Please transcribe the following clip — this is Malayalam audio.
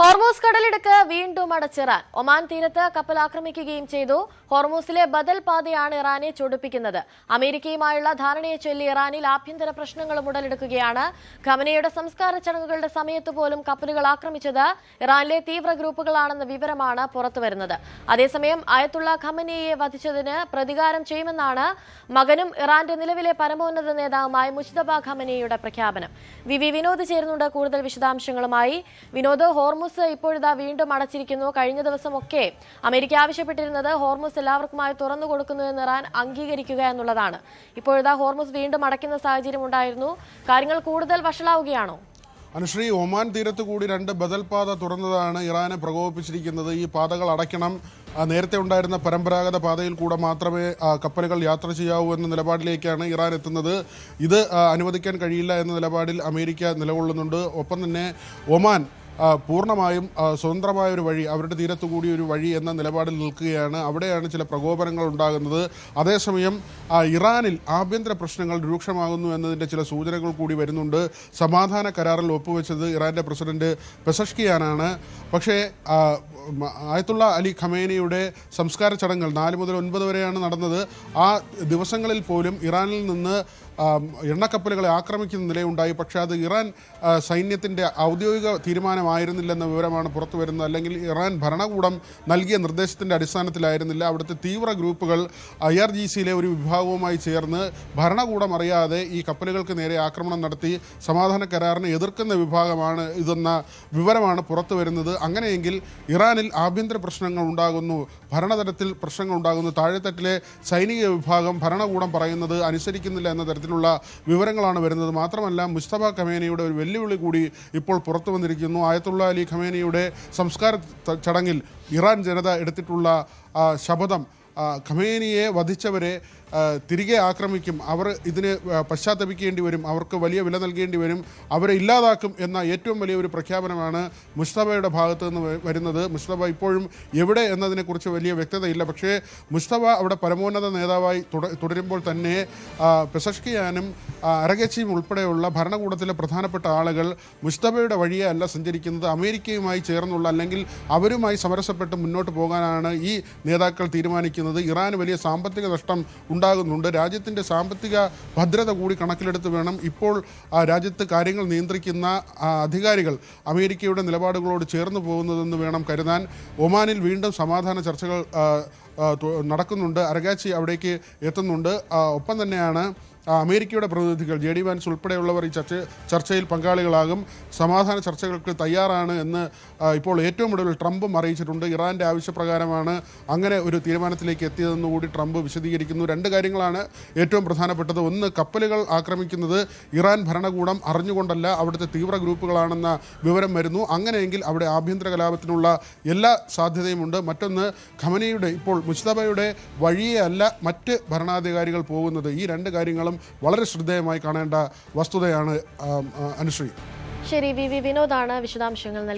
ഹോർമൂസ് കടലിടുക്ക് വീണ്ടും അടച്ചിറാൻ. ഒമാൻ തീരത്ത് കപ്പൽ ആക്രമിക്കുകയും ചെയ്തു. ഹോർമൂസിലെ ബദൽ പാതയാണ് ഇറാനെ ചൊടിപ്പിക്കുന്നത്. അമേരിക്കയുമായുള്ള ധാരണയെ ചൊല്ലി ഇറാനിൽ ആഭ്യന്തര പ്രശ്നങ്ങളും ഉടലെടുക്കുകയാണ്. ഖമനയുടെ സംസ്കാര ചടങ്ങുകളുടെ സമയത്ത് പോലും കപ്പലുകൾ ആക്രമിച്ചത് ഇറാനിലെ തീവ്ര ഗ്രൂപ്പുകളാണെന്ന വിവരമാണ് പുറത്തുവരുന്നത്. അതേസമയം അയത്തുള്ള ഖമനയെ വധിച്ചതിന് പ്രതികാരം ചെയ്യുമെന്നാണ് മകനും ഇറാന്റെ നിലവിലെ പരമോന്നത നേതാവുമായ മുജ്തബ ഖമനയുടെ പ്രഖ്യാപനം. വിനോദ് ചേരുന്നുണ്ട് കൂടുതൽ വിശദാംശങ്ങളുമായി. വിനോദ്, ഹോർമൂസ് ഇപ്പോഴിതാ വീണ്ടും അടച്ചിരിക്കുന്നു. കഴിഞ്ഞ ദിവസമൊക്കെ അമേരിക്ക ആവശ്യപ്പെട്ടിരുന്നത് ഹോർമൂസ് എല്ലാവർക്കുമായി തുറന്നു കൊടുക്കുന്നു എന്ന് ഇറാൻ അംഗീകരിക്കുക എന്നുള്ളതാണ്. ഇപ്പോഴിതാ ഹോർമൂസ് വീണ്ടും അടയ്ക്കുന്ന സാഹചര്യം ഉണ്ടായിരുന്നു. കാര്യങ്ങൾ കൂടുതൽ വഷളാവുകയാണോ? അനുശ്രീ, ഒമാൻ തീരത്ത് കൂടി രണ്ട് ബദൽ പാത തുറന്നതാണ് ഇറാനെ പ്രകോപിപ്പിച്ചിരിക്കുന്നത്. ഈ പാതകൾ അടയ്ക്കണം, നേരത്തെ ഉണ്ടായിരുന്ന പരമ്പരാഗത പാതയിൽ കൂടെ മാത്രമേ കപ്പലുകൾ യാത്ര ചെയ്യാവൂ എന്ന നിലപാടിലേക്കാണ് ഇറാൻ എത്തുന്നത്. ഇത് അനുവദിക്കാൻ കഴിയില്ല എന്ന നിലപാടിൽ അമേരിക്ക നിലകൊള്ളുന്നുണ്ട്. ഒപ്പം തന്നെ ഒമാൻ പൂർണ്ണമായും സ്വതന്ത്രമായ ഒരു വഴി, അവരുടെ തീരത്തുകൂടി ഒരു വഴി എന്ന നിലപാടിൽ നിൽക്കുകയാണ്. അവിടെയാണ് ചില പ്രകോപനങ്ങൾ ഉണ്ടാകുന്നത്. അതേസമയം ഇറാനിൽ ആഭ്യന്തര പ്രശ്നങ്ങൾ രൂക്ഷമാകുന്നു എന്നതിൻ്റെ ചില സൂചനകൾ കൂടി വരുന്നുണ്ട്. സമാധാന കരാറിൽ ഒപ്പുവെച്ചത് ഇറാൻ്റെ പ്രസിഡന്റ് പെസഷ്കിയാനാണ്. പക്ഷേ ആയത്തുള്ള അലി ഖമേനിയുടെ സംസ്കാര ചടങ്ങുകൾ 4 മുതൽ 9 വരെയാണ് നടന്നത്. ആ ദിവസങ്ങളിൽ പോലും ഇറാനിൽ നിന്ന് എണ്ണക്കപ്പലുകളെ ആക്രമിക്കുന്ന നിലയുണ്ടായി. പക്ഷേ അത് ഇറാൻ സൈന്യത്തിൻ്റെ ഔദ്യോഗിക തീരുമാനമായിരുന്നില്ലെന്ന വിവരമാണ് പുറത്തു വരുന്നത്. അല്ലെങ്കിൽ ഇറാൻ ഭരണകൂടം നൽകിയ നിർദ്ദേശത്തിൻ്റെ അടിസ്ഥാനത്തിലായിരുന്നില്ല. അവിടുത്തെ തീവ്ര ഗ്രൂപ്പുകൾ IRGCയിലെ ഒരു വിഭാഗവുമായി ചേർന്ന് ഭരണകൂടം അറിയാതെ ഈ കപ്പലുകൾക്ക് നേരെ ആക്രമണം നടത്തി സമാധാന കരാറിനെ എതിർക്കുന്ന വിഭാഗമാണ് ഇതെന്ന വിവരമാണ് പുറത്തു വരുന്നത്. അങ്ങനെയെങ്കിൽ ഇറാനിൽ ആഭ്യന്തര പ്രശ്നങ്ങൾ ഉണ്ടാകുന്നു, ഭരണതലത്തിൽ പ്രശ്നങ്ങൾ ഉണ്ടാകുന്നു. താഴെത്തട്ടിലെ സൈനിക വിഭാഗം ഭരണകൂടം പറയുന്നത് അനുസരിക്കുന്നില്ല എന്ന തരത്തിലുള്ള വിവരങ്ങളാണ് വരുന്നത്. മാത്രമല്ല, മുസ്തഫ ഖമേനിയുടെ ഒരു വെല്ലുവിളി കൂടി ഇപ്പോൾ പുറത്തു വന്നിരിക്കുന്നു. ആയത്തുള്ള അലി ഖമേനിയുടെ സംസ്കാര ചടങ്ങിൽ ഇറാൻ ജനത എടുത്തിട്ടുള്ള ശപഥം ഖമേനിയെ വധിച്ചവരെ തിരികെ ആക്രമിക്കും, അവർ ഇതിന് പശ്ചാത്തപിക്കേണ്ടി വരും, അവർക്ക് വലിയ വില നൽകേണ്ടി വരും, അവരെ ഇല്ലാതാക്കും എന്ന ഏറ്റവും വലിയ ഒരു പ്രഖ്യാപനമാണ് മുസ്തഫയുടെ ഭാഗത്ത് നിന്ന് വരുന്നത്. മുസ്തഫ ഇപ്പോഴും എവിടെ എന്നതിനെക്കുറിച്ച് വലിയ വ്യക്തതയില്ല. പക്ഷേ മുസ്തഫ അവിടെ പരമോന്നത നേതാവായി തുടരുമ്പോൾ തന്നെ പെസഷ്കിയാനും അരഗച്ചിയും ഉൾപ്പെടെയുള്ള ഭരണകൂടത്തിലെ പ്രധാനപ്പെട്ട ആളുകൾ മുസ്തഫയുടെ വഴിയെ അല്ല സഞ്ചരിക്കുന്നത്, അമേരിക്കയുമായി ചേർന്നുള്ള അല്ലെങ്കിൽ അവരുമായി സമരസപ്പെട്ട് മുന്നോട്ട് പോകാനാണ് ഈ നേതാക്കൾ തീരുമാനിക്കുന്നത്. ഇറാന് വലിയ സാമ്പത്തിക നഷ്ടം ഉണ്ടാകുന്നുണ്ട്. രാജ്യത്തിൻ്റെ സാമ്പത്തിക ഭദ്രത കൂടി കണക്കിലെടുത്ത് വേണം ഇപ്പോൾ രാജ്യത്ത് കാര്യങ്ങൾ നിയന്ത്രിക്കുന്ന അധികാരികൾ അമേരിക്കയുടെ നിലപാടുകളോട് ചേർന്ന് പോകുന്നതെന്ന് വേണം കരുതാൻ. ഒമാനിൽ വീണ്ടും സമാധാന ചർച്ചകൾ നടക്കുന്നുണ്ട്. അരഗാച്ചി അവിടേക്ക് എത്തുന്നുണ്ട്. ഒപ്പം തന്നെയാണ് അമേരിക്കയുടെ പ്രതിനിധികൾ JD വാൻസ് ഉൾപ്പെടെയുള്ളവർ ഈ ചർച്ചയിൽ പങ്കാളികളാകും. സമാധാന ചർച്ചകൾക്ക് തയ്യാറാണ് എന്ന് ഇപ്പോൾ ഏറ്റവും ഒടുവിൽ ട്രംപും അറിയിച്ചിട്ടുണ്ട്. ഇറാൻ്റെ ആവശ്യപ്രകാരമാണ് അങ്ങനെ ഒരു തീരുമാനത്തിലേക്ക് എത്തിയതെന്ന് കൂടി ട്രംപ് വിശദീകരിക്കുന്നു. 2 കാര്യങ്ങളാണ് ഏറ്റവും പ്രധാനപ്പെട്ടത്. ഒന്ന്, കപ്പലുകൾ ആക്രമിക്കുന്നത് ഇറാൻ ഭരണകൂടം അറിഞ്ഞുകൊണ്ടല്ല, അവിടുത്തെ തീവ്ര ഗ്രൂപ്പുകളാണെന്ന വിവരം വരുന്നു. അങ്ങനെയെങ്കിൽ അവിടെ ആഭ്യന്തര കലാപത്തിനുള്ള എല്ലാ സാധ്യതയുമുണ്ട്. മറ്റൊന്ന്, ഖമനിയുടെ ഇപ്പോൾ മുസ്തഫയുടെ വഴിയേ അല്ല മറ്റ് ഭരണാധികാരികൾ പോകുന്നത്. ഈ 2 കാര്യങ്ങളും വളരെ ശ്രദ്ധേയമായി കാണേണ്ട വസ്തുതയാണ് അനുശ്രീ. ശരി, വിനോദാണ് വിശദാംശങ്ങൾ നൽകി.